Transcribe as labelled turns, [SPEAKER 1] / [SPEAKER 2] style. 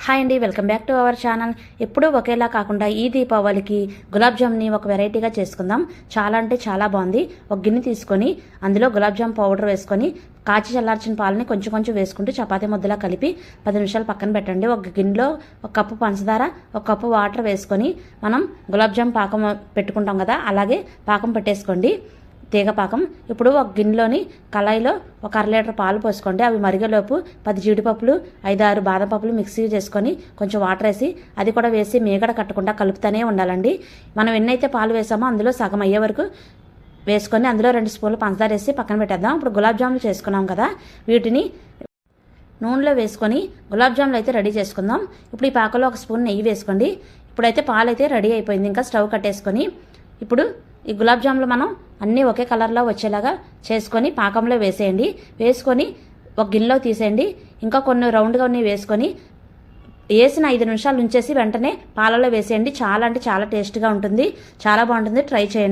[SPEAKER 1] Hi అండి, welcome back to our channel. ఎప్పుడూ ఒకేలా కాకుండా ఈ దీపావళికి గులాబ్ జామ్ని ఒక వెరైటీగా చేసుకుందాం. చాలా అంటే చాలా బాగుంది. ఒక గిన్నె తీసుకొని అందులో గులాబ్ జామ్ పౌడర్ వేసుకొని కాచి చల్లార్చిన పాలని కొంచెం కొంచెం వేసుకుంటూ చపాతీ ముద్దలా కలిపి 10 నిమిషాలు పక్కన పెట్టండి. ఒక గిన్నెలో 1 కప్పు పంచదార, 1 కప్పు వాటర్ వేసుకొని మనం గులాబ్ జామ్ పాకం పెట్టుకుంటాం కదా, అలాగే పాకం పెట్టేసుకోండి. తీగ పాకం. ఇప్పుడు ఒక గిన్నెలోని కళాయిలో 1 అర లీటర్ పాలు పోసుకోండి. అవి మరిగేలోపు 10 జీడిపప్పులు, 5-6 బాదం పప్పులు మిక్సీ చేసుకొని కొంచెం వాటర్ వేసి అది కూడా వేసి మీగడ కట్టకుండా కలుపుతూనే ఉండాలండి. మనం ఎన్నైతే పాలు వేసామో అందులో సగం అయ్యే వరకు వేసుకొని అందులో 2 స్పూన్లు పంచదార వేసి పక్కన పెట్టేద్దాం. ఇప్పుడు గులాబ్ జాములు చేసుకున్నాం కదా, వీటిని నూనెలో వేసుకొని గులాబ్ జాములు అయితే రెడీ చేసుకుందాం. ఇప్పుడు ఈ పాకలో 1 స్పూన్ నెయ్యి వేసుకోండి. ఇప్పుడైతే పాలు అయితే రెడీ అయిపోయింది. ఇంకా స్టవ్ కట్టేసుకొని ఇప్పుడు ఈ గులాబ్ జాములు మనం అన్నీ ఒకే కలర్లో వచ్చేలాగా చేసుకొని పాకంలో వేసేయండి. వేసుకొని ఒక గిన్నెలో తీసేయండి. ఇంకా కొన్ని రౌండ్గా ఉన్నాయి వేసుకొని వేసిన 5 నిమిషాలు ఉంచేసి వెంటనే పాలలో వేసేయండి. చాలా అంటే చాలా టేస్ట్గా ఉంటుంది, చాలా బాగుంటుంది. ట్రై చేయండి.